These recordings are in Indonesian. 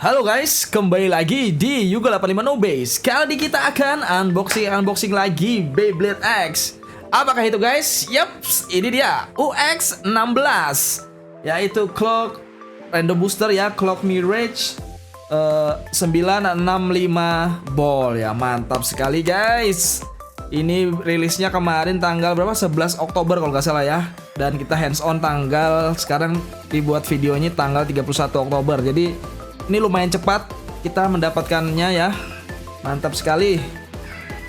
Halo guys, kembali lagi di Yuga 85 Base. Kali ini kita akan unboxing lagi Beyblade X. Apakah itu guys? Yups, ini dia UX 16, yaitu Clock Random Booster ya, Clock Mirage 965 Ball ya, mantap sekali guys. Ini rilisnya kemarin tanggal berapa? 11 Oktober kalau nggak salah ya. Dan kita hands on tanggal, sekarang dibuat videonya tanggal 31 Oktober. Jadi ini lumayan cepat kita mendapatkannya ya. Mantap sekali.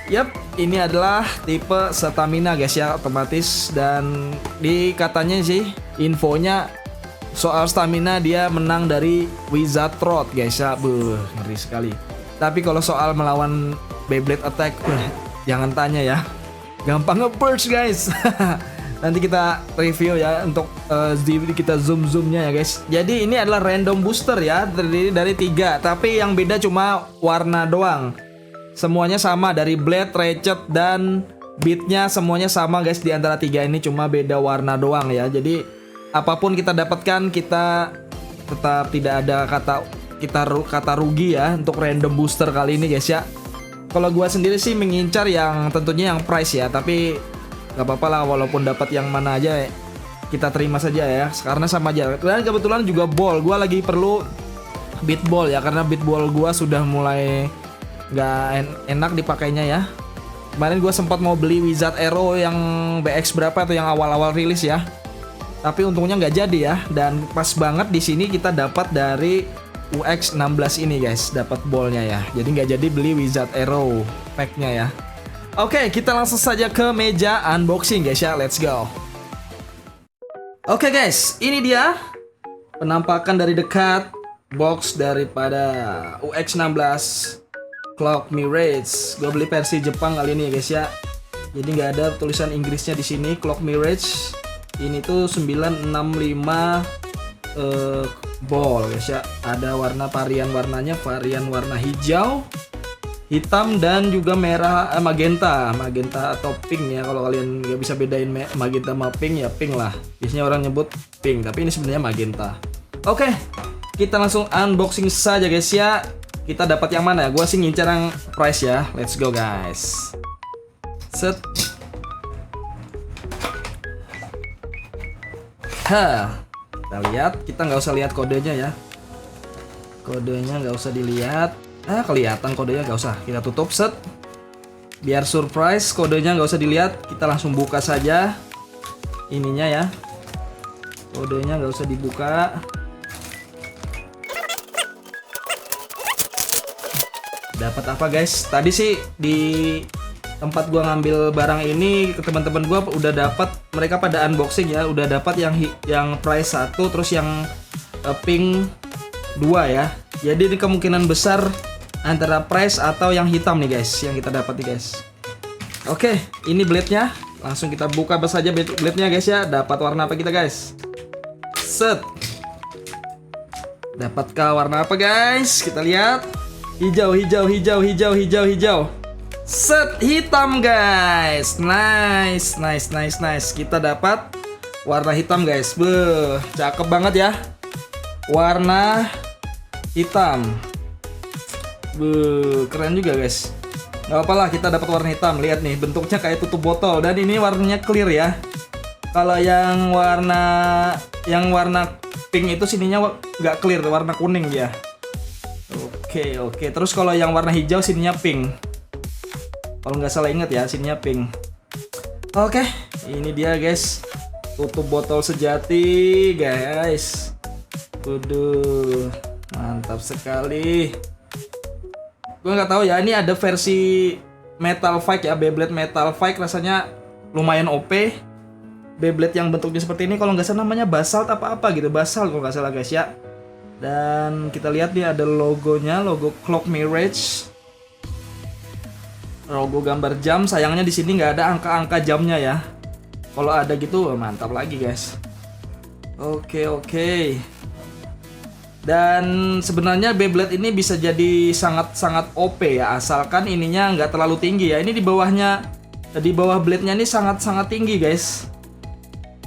Yap, ini adalah tipe stamina guys ya, otomatis. Dan di katanya sih infonya soal stamina dia menang dari Wizard Road guys ya. Ngeri sekali. Tapi kalau soal melawan Beyblade Attack, jangan tanya ya. Gampang nge-purge guys. Nanti kita review ya untuk kita zoom-zoomnya ya guys. Jadi ini adalah random booster ya, terdiri dari 3, tapi yang beda cuma warna doang. Semuanya sama dari blade, ratchet, dan beatnya semuanya sama guys di antara 3 ini, cuma beda warna doang ya. Jadi apapun kita dapatkan, kita tetap tidak ada kata rugi ya untuk random booster kali ini guys ya. Kalau gua sendiri sih mengincar yang tentunya yang price ya, tapi gak apa-apa lah walaupun dapat yang mana aja kita terima saja ya, karena sama aja. Dan kebetulan juga ball, gua lagi perlu beat ball ya, karena beat ball gua sudah mulai gak enak dipakainya ya. Kemarin gua sempat mau beli Wizard Arrow yang BX berapa atau yang awal-awal rilis ya, tapi untungnya nggak jadi ya. Dan pas banget di sini kita dapat dari UX 16 ini guys, dapat ballnya ya. Jadi nggak jadi beli Wizard Arrow packnya ya. Oke, kita langsung saja ke meja unboxing guys ya, let's go. Oke guys, ini dia penampakan dari dekat box daripada UX 16 Clock Mirage. Gue beli versi Jepang kali ini ya guys ya. Jadi nggak ada tulisan Inggrisnya di sini. Clock Mirage ini tuh 965 ball guys ya. Ada varian warnanya, varian warna hijau, hitam, dan juga merah, magenta atau pink ya. Kalau kalian nggak bisa bedain magenta sama pink ya pink lah. Biasanya orang nyebut pink, tapi ini sebenarnya magenta. Oke, kita langsung unboxing saja guys ya. Kita dapat yang mana? Gua sih ngincar yang price ya. Let's go guys. Set. Kita lihat. Kita nggak usah lihat kodenya ya. Kodenya nggak usah dilihat. Kelihatan kodenya, nggak usah kita tutup, set. Biar surprise, kodenya nggak usah dilihat, kita langsung buka saja ininya ya. Kodenya nggak usah dibuka. Dapat apa guys? Tadi sih di tempat gua ngambil barang ini ke teman-teman gua udah dapat, mereka pada unboxing ya, udah dapat yang price 1, terus yang pink 2 ya. Jadi ini kemungkinan besar antara price atau yang hitam nih guys, yang kita dapat nih guys. Oke, ini blade-nya. Langsung kita buka saja blade-nya guys ya. Dapat warna apa kita guys? Set. Dapatkah warna apa guys? Kita lihat. Hijau. Set, hitam guys. Nice. Kita dapat warna hitam guys. Cakep banget ya. Warna hitam. Keren juga guys. Gak apa-apa lah, kita dapat warna hitam. Lihat nih, bentuknya kayak tutup botol, dan ini warnanya clear ya. Kalau yang warna pink itu sininya nggak clear, warna kuning dia. Oke. Terus kalau yang warna hijau sininya pink. Kalau nggak salah ingat ya, sininya pink. Oke, ini dia guys, tutup botol sejati guys. Waduh, mantap sekali. Gue nggak tahu ya, ini ada versi Metal Fight ya, Beyblade Metal Fight, rasanya lumayan OP. Beyblade yang bentuknya seperti ini kalau nggak salah namanya Basalt apa gitu, Basalt kalau nggak salah guys ya. Dan kita lihat nih ada logonya, logo Clock Mirage, logo gambar jam. Sayangnya di sini nggak ada angka-angka jamnya ya. Kalau ada gitu mantap lagi guys. Oke. Dan sebenarnya Beyblade ini bisa jadi sangat OP ya, asalkan ininya nggak terlalu tinggi ya. Ini di bawah blade-nya ini sangat tinggi guys,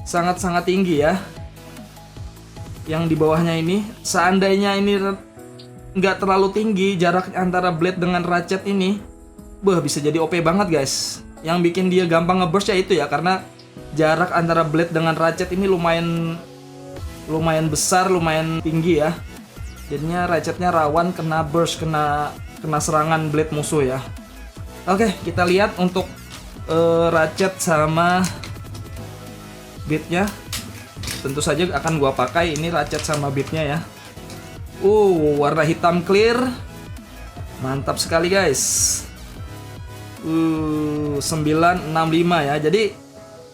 sangat tinggi ya. Yang di bawahnya ini, seandainya ini nggak terlalu tinggi jarak antara blade dengan ratchet ini, bisa jadi OP banget guys. Yang bikin dia gampang ngeburst ya itu ya, karena jarak antara blade dengan ratchet ini lumayan besar, lumayan tinggi ya. Jadinya ratchetnya rawan kena burst, kena serangan blade musuh ya. Oke, kita lihat untuk ratchet sama beatnya. Tentu saja akan gua pakai ini ratchet sama beatnya ya. Warna hitam clear, mantap sekali guys. 965 ya. Jadi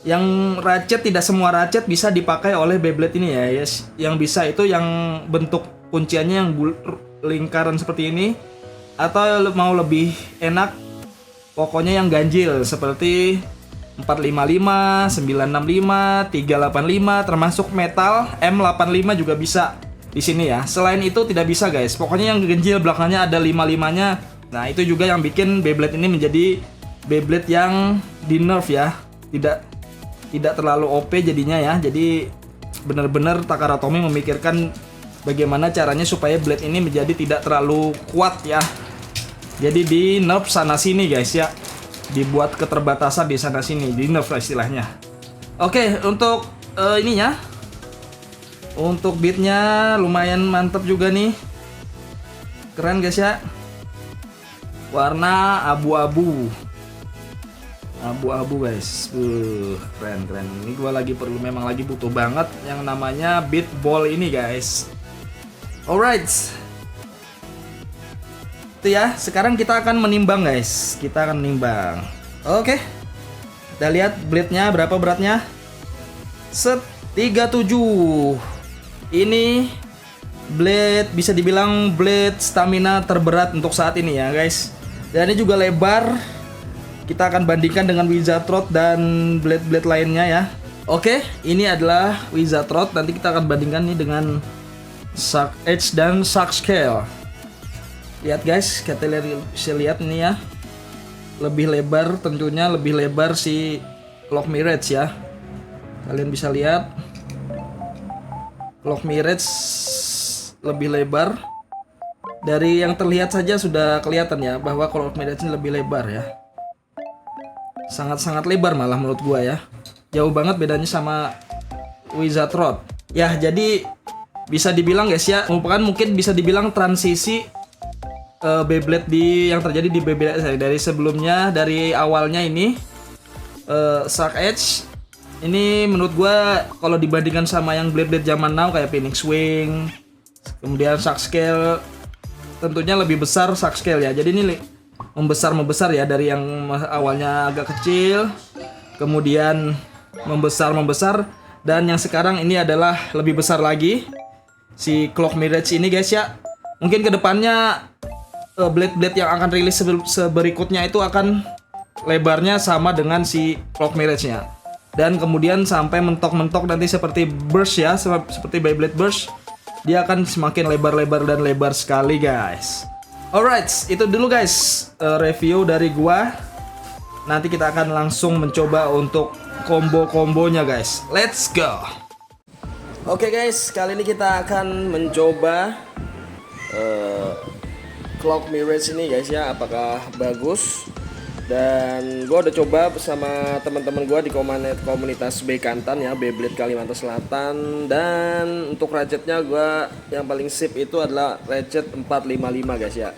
yang ratchet, tidak semua ratchet bisa dipakai oleh Beyblade ini ya. Yes. Yang bisa itu yang bentuk kunciannya yang lingkaran seperti ini, atau mau lebih enak pokoknya yang ganjil seperti 455, 965, 385, termasuk metal M85 juga bisa di sini ya. Selain itu tidak bisa guys. Pokoknya yang ganjil belakangnya ada 55-nya. Nah, itu juga yang bikin Beyblade ini menjadi Beyblade yang di nerf ya. Tidak terlalu OP jadinya ya. Jadi benar-benar Takara Tomy memikirkan bagaimana caranya supaya blade ini menjadi tidak terlalu kuat ya. Jadi di nerf sana sini guys ya. Dibuat keterbatasan di sana sini, di nerf istilahnya. Oke, untuk ininya, untuk beatnya lumayan mantap juga nih, keren guys ya. Warna abu-abu guys, keren. Ini gua memang lagi butuh banget yang namanya beat ball ini guys. Alright. Itu ya, sekarang kita akan menimbang guys. Kita akan menimbang. Oke. Kita lihat blade-nya berapa beratnya. 37. Ini blade bisa dibilang blade stamina terberat untuk saat ini ya guys. Dan ini juga lebar. Kita akan bandingkan dengan Wizardrot dan blade-blade lainnya ya. Oke, ini adalah Wizardrot. Nanti kita akan bandingkan nih dengan Shark Edge dan Shark Scale. Lihat guys, kita bisa lihat ini ya. Lebih lebar, tentunya lebih lebar si Clock Mirage ya. Kalian bisa lihat Clock Mirage lebih lebar. Dari yang terlihat saja sudah kelihatan ya bahwa Clock Mirage ini lebih lebar ya. Sangat-sangat lebar malah menurut gua ya. Jauh banget bedanya sama Wizardrot. Ya, jadi bisa dibilang guys ya, mungkin bisa dibilang transisi Beyblade yang terjadi di Beyblade saya dari sebelumnya, dari awalnya ini Shark Edge ini menurut gua kalau dibandingkan sama yang Blade zaman now kayak Phoenix Wing, kemudian Shark Scale, tentunya lebih besar Shark Scale ya. Jadi ini membesar ya, dari yang awalnya agak kecil kemudian membesar dan yang sekarang ini adalah lebih besar lagi si Clock Mirage ini guys ya. Mungkin kedepannya blade-blade yang akan rilis berikutnya itu akan lebarnya sama dengan si Clock Mirage-nya. Dan kemudian sampai mentok-mentok nanti seperti Burst ya, seperti Beyblade Burst. Dia akan semakin lebar-lebar dan lebar sekali guys. Alright, itu dulu guys review dari gua. Nanti kita akan langsung mencoba untuk combo-kombonya guys. Let's go. Oke guys, kali ini kita akan mencoba Clock Mirage ini guys ya, apakah bagus. Dan gue udah coba bersama teman-teman gue di komunitas Bekantan ya, Beyblade Kalimantan Selatan. Dan untuk ratchetnya gue yang paling sip itu adalah ratchet 455 guys ya.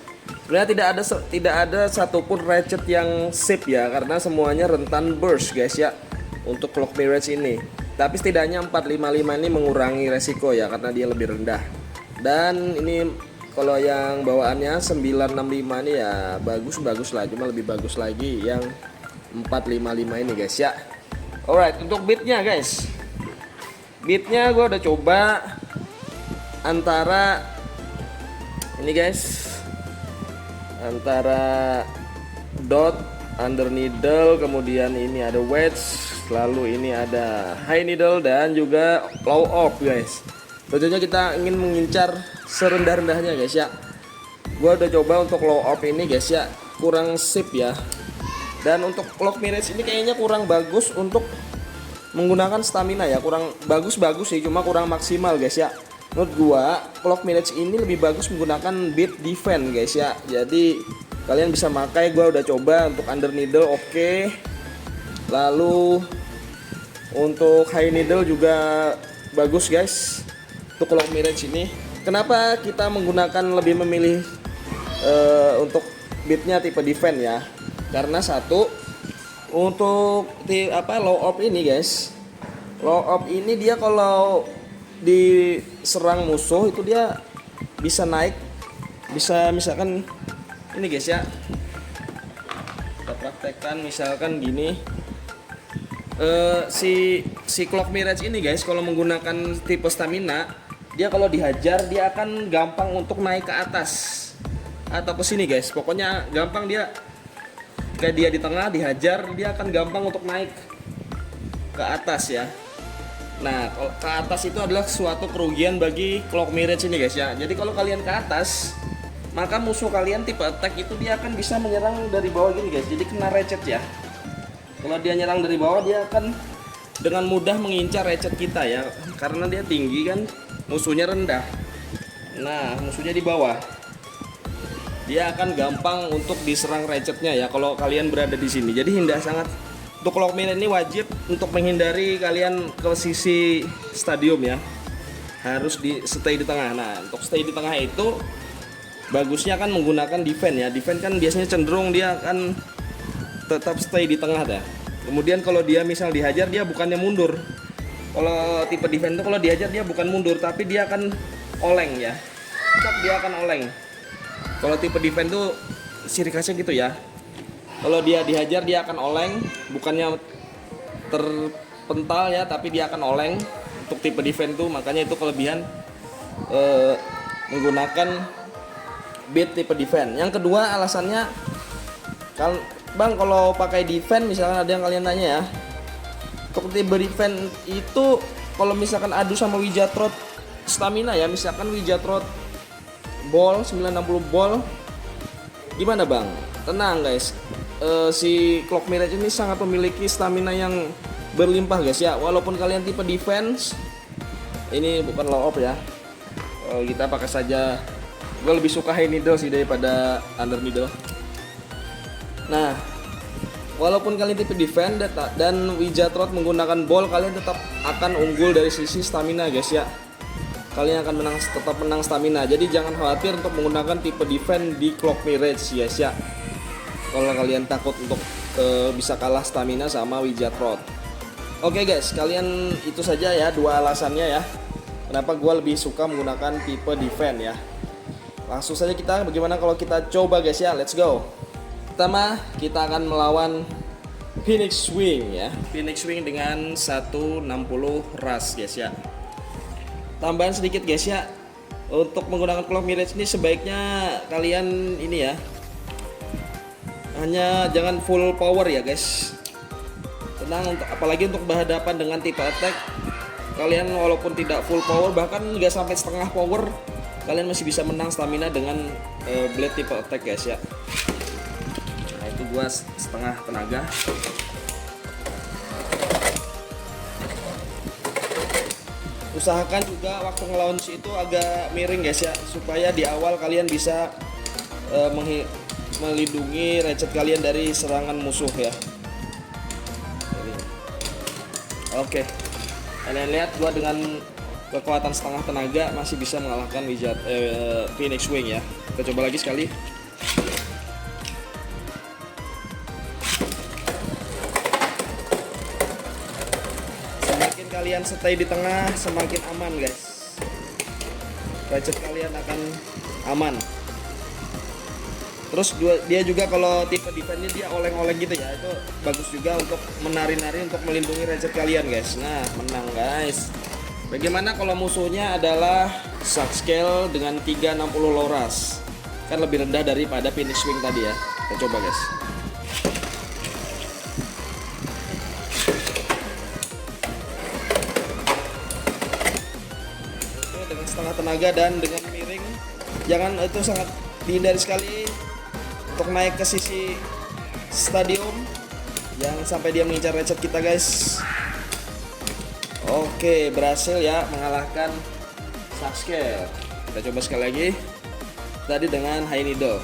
Sebenarnya tidak ada satupun ratchet yang sip ya, karena semuanya rentan burst guys ya untuk Clock Mirage ini. Tapi setidaknya 455 ini mengurangi resiko ya, karena dia lebih rendah. Dan ini kalau yang bawaannya 965 ini ya bagus lah, cuma lebih bagus lagi yang 455 ini guys ya. Alright, untuk beatnya guys, beatnya gue udah coba antara ini guys, antara dot, under needle, kemudian ini ada wedge, lalu ini ada high needle dan juga low off guys. Tentunya kita ingin mengincar serendah-rendahnya guys ya. Gua udah coba untuk low off ini guys ya, kurang sip ya. Dan untuk Clock Mirage ini kayaknya kurang bagus untuk menggunakan stamina ya, kurang bagus sih, cuma kurang maksimal guys ya. Menurut gua Clock Mirage ini lebih bagus menggunakan beat defense guys ya. Jadi kalian bisa pakai, gua udah coba untuk under needle oke. Lalu untuk high needle juga bagus guys untuk Clock Mirage ini. Kenapa kita menggunakan lebih memilih untuk beatnya tipe defense ya? Karena satu, untuk low op ini guys, low op ini dia kalau diserang musuh itu dia bisa naik, bisa misalkan ini guys ya, kita praktekkan misalkan gini. Si Clock Mirage ini guys, kalau menggunakan tipe stamina, dia kalau dihajar dia akan gampang untuk naik ke atas atau ke sini guys. Pokoknya gampang, dia kayak dia di tengah dihajar, dia akan gampang untuk naik ke atas ya. Nah, kalau ke atas itu adalah suatu kerugian bagi Clock Mirage ini guys ya. Jadi kalau kalian ke atas, maka musuh kalian tipe attack itu dia akan bisa menyerang dari bawah gini guys. Jadi kena ratchet ya. Kalau dia nyerang dari bawah, dia akan dengan mudah mengincar ratchet kita ya, karena dia tinggi kan, musuhnya rendah. Nah, musuhnya di bawah, dia akan gampang untuk diserang ratchetnya ya kalau kalian berada di sini. Jadi sangat untuk Clock Mirage ini wajib untuk menghindari kalian ke sisi stadium ya, harus di stay di tengah. Nah, untuk stay di tengah itu bagusnya kan menggunakan defense ya. Defense kan biasanya cenderung dia akan tetap stay di tengah dah. Kemudian kalau dia misal dihajar, dia bukannya mundur. Kalau tipe defense itu kalau dihajar dia bukan mundur, tapi dia akan oleng ya. Tetap dia akan oleng. Kalau tipe defense itu ciri khasnya gitu ya. Kalau dia dihajar dia akan oleng, bukannya terpental ya, tapi dia akan oleng. Untuk tipe defense itu makanya itu kelebihan menggunakan beat tipe defense. Yang kedua alasannya, Bang, kalau pakai defense misalkan ada yang kalian tanya ya, untuk tipe defense itu kalau misalkan adu sama Wijatrot stamina ya, misalkan Wijatrot ball 960 ball, gimana Bang? Tenang guys, si Clock Mirage ini sangat memiliki stamina yang berlimpah guys ya. Walaupun kalian tipe defense, ini bukan low op ya, kita pakai saja. Gue lebih suka high needle sih daripada under needle. Nah, walaupun kalian tipe defense dan Wijatrot menggunakan ball, kalian tetap akan unggul dari sisi stamina guys ya. Kalian akan tetap menang stamina. Jadi jangan khawatir untuk menggunakan tipe defense di Clock Mirage guys ya. Kalau kalian takut untuk bisa kalah stamina sama Wijatrot. Oke guys, kalian itu saja ya dua alasannya ya, kenapa gue lebih suka menggunakan tipe defense ya. Langsung saja kita, bagaimana kalau kita coba guys ya, let's go. Pertama kita akan melawan Phoenix Wing ya. Phoenix Wing dengan 160 rush guys ya. Tambahan sedikit guys ya, untuk menggunakan Clock Mirage ini sebaiknya kalian ini ya, hanya jangan full power ya guys. Tenang, apalagi untuk berhadapan dengan tipe attack, kalian walaupun tidak full power, bahkan nggak sampai setengah power, kalian masih bisa menang stamina dengan blade tipe attack guys ya. Nah itu gua setengah tenaga. Usahakan juga waktu nge-launch itu agak miring guys ya, supaya di awal kalian bisa melindungi ratchet kalian dari serangan musuh ya. Oke, kalian lihat gua dengan kekuatan setengah tenaga masih bisa mengalahkan Phoenix Wing ya. Kita coba lagi sekali. Semakin kalian stay di tengah, semakin aman guys. Ratchet kalian akan aman. Terus dia juga kalau tipe defense-nya dia oleng-oleng gitu ya, itu bagus juga untuk menari-nari untuk melindungi ratchet kalian guys. Nah, menang guys. Bagaimana kalau musuhnya adalah Shark Scale dengan 360 low rush? Kan lebih rendah daripada Phoenix Wing tadi ya. Kita coba guys. Oke, dengan setengah tenaga dan dengan miring. Jangan, itu sangat dihindari sekali untuk naik ke sisi stadium, jangan sampai dia mengincar ratchet kita guys. Oke, berhasil ya mengalahkan Shark scale. Kita coba sekali lagi. Tadi dengan high needle.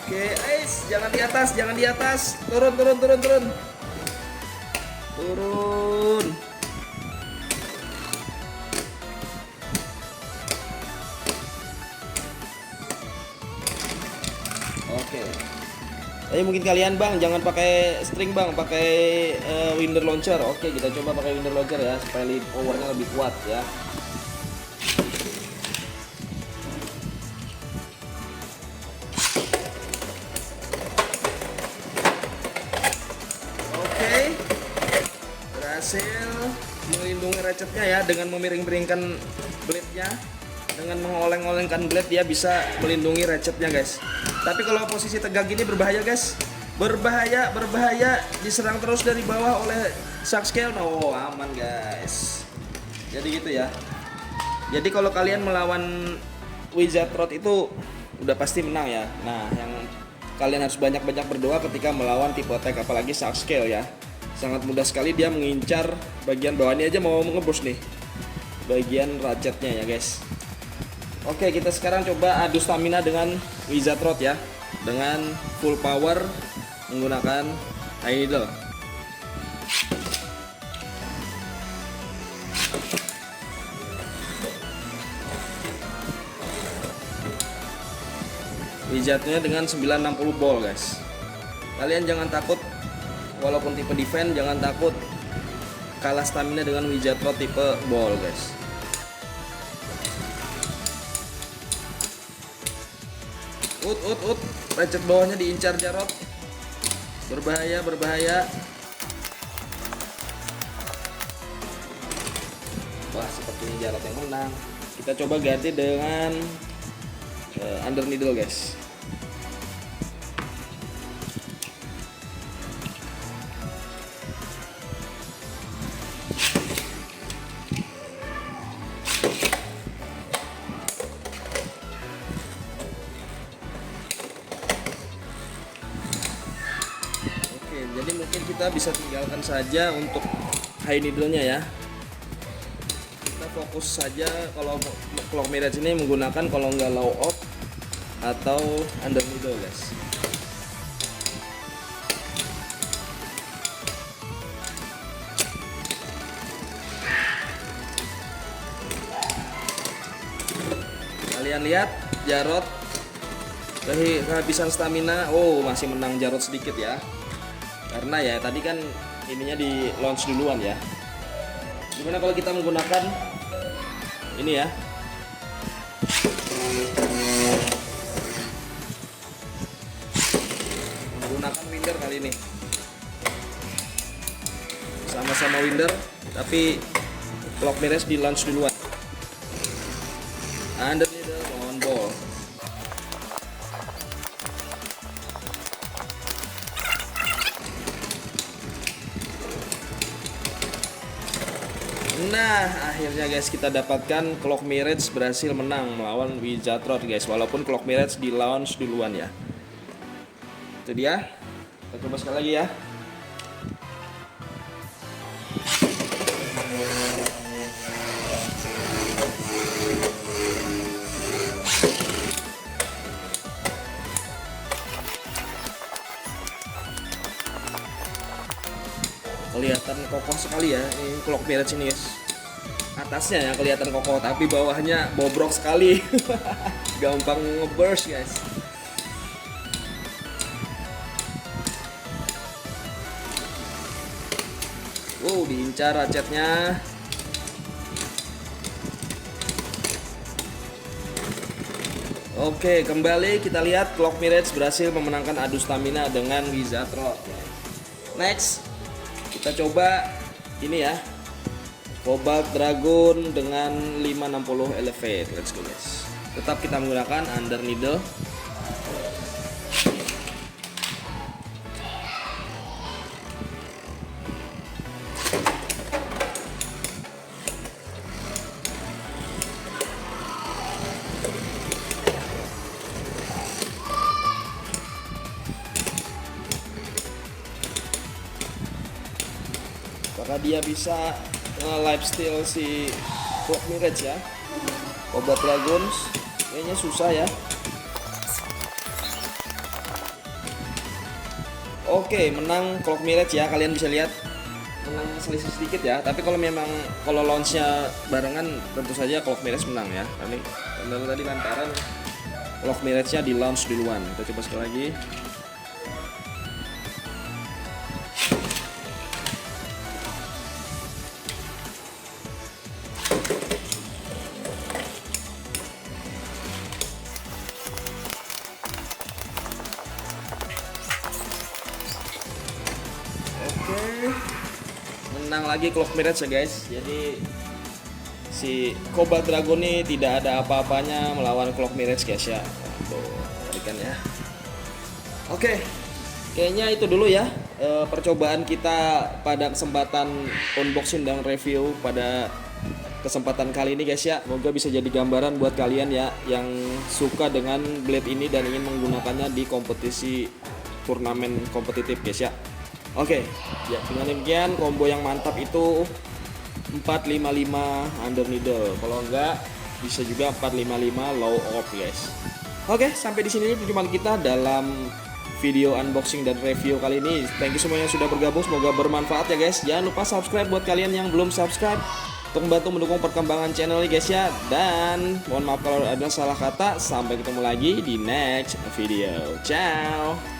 Oke, guys, jangan di atas, jangan di atas. Turun, turun, turun, turun. Turun. Oke. Tapi mungkin kalian bang jangan pakai string bang, pakai winder launcher. Oke, kita coba pakai winder launcher ya supaya powernya lebih kuat ya. Oke, berhasil melindungi ratchetnya ya dengan memiring-miringkan blade-nya. Dengan mengoleng-olengkan blade dia bisa melindungi ratchetnya guys. Tapi kalau posisi tegak gini berbahaya guys. Berbahaya, berbahaya. Diserang terus dari bawah oleh Shark scale. Oh, aman guys. Jadi gitu ya. Jadi kalau kalian melawan Wizard Rod itu udah pasti menang ya. Nah, yang kalian harus banyak-banyak berdoa ketika melawan tipe attack apalagi Shark scale ya. Sangat mudah sekali dia mengincar bagian bawah ini aja mau ngebus nih. Bagian ratchetnya ya guys. Oke, kita sekarang coba adu stamina dengan Wizard Rod ya. Dengan full power menggunakan high needle. Wizardnya dengan 960 ball guys. Kalian jangan takut, walaupun tipe defense jangan takut kalah stamina dengan Wizard Rod tipe ball guys. Ut, ratchet bawahnya diincar Jarod. Berbahaya, berbahaya. Wah, sepertinya Jarod yang menang. Kita coba ganti dengan under needle guys. Jadi mungkin kita bisa tinggalkan saja untuk high needle-nya ya. Kita fokus saja kalau clock mirage ini menggunakan kalau nggak low off atau under needle guys. Kalian lihat Jarod kehabisan stamina. Oh, masih menang Jarod sedikit ya. Karena ya tadi kan ininya di launch duluan ya. Gimana kalau kita menggunakan ini ya? Menggunakan winder kali ini. Sama-sama winder, tapi clock mirage di launch duluan. Under needle on ball. Nah, akhirnya guys kita dapatkan Clock Mirage berhasil menang melawan Wizard Rod guys. Walaupun Clock Mirage di launch duluan ya. Itu dia. Kita coba sekali lagi ya. Kelihatan kokoh sekali ya ini Clock Mirage ini guys. Atasnya ya kelihatan kokoh tapi bawahnya bobrok sekali. Gampang ngeburst guys. Wow, diincar ratchetnya. Oke, kembali kita lihat Clock Mirage berhasil memenangkan adu stamina dengan Wizard Rod. Next, kita coba ini ya, Cobalt Dragon dengan 560 elevate. Let's go guys. Tetap kita menggunakan under needle. apakah dia bisa lifesteal si Clock Mirage ya. Cobalt Dragons kayaknya susah ya. Oke, menang Clock Mirage ya, kalian bisa lihat menang selisih sedikit ya. Tapi kalau launchnya barengan tentu saja Clock Mirage menang ya. Karena tadi lantaran Clock Mirage-nya di launch duluan. Kita coba sekali lagi. Oke, menang lagi Clock Mirage ya guys. Jadi si Cobalt Dragon ini tidak ada apa-apanya melawan Clock Mirage guys ya. Tuh, perhatikan ya. Oke, kayaknya itu dulu ya percobaan kita pada kesempatan unboxing dan review pada kesempatan kali ini guys ya. Semoga bisa jadi gambaran buat kalian ya yang suka dengan blade ini dan ingin menggunakannya di kompetisi turnamen kompetitif guys ya. Oke, ya dengan demikian combo yang mantap itu 455 under needle. Kalau enggak bisa juga 455 low off guys. Oke, sampai di sini perjumpaan kita dalam video unboxing dan review kali ini. Thank you semuanya yang sudah bergabung, semoga bermanfaat ya guys. Jangan lupa subscribe buat kalian yang belum subscribe untuk membantu mendukung perkembangan channel ini guys ya. Dan mohon maaf kalau ada salah kata. Sampai ketemu lagi di next video. Ciao.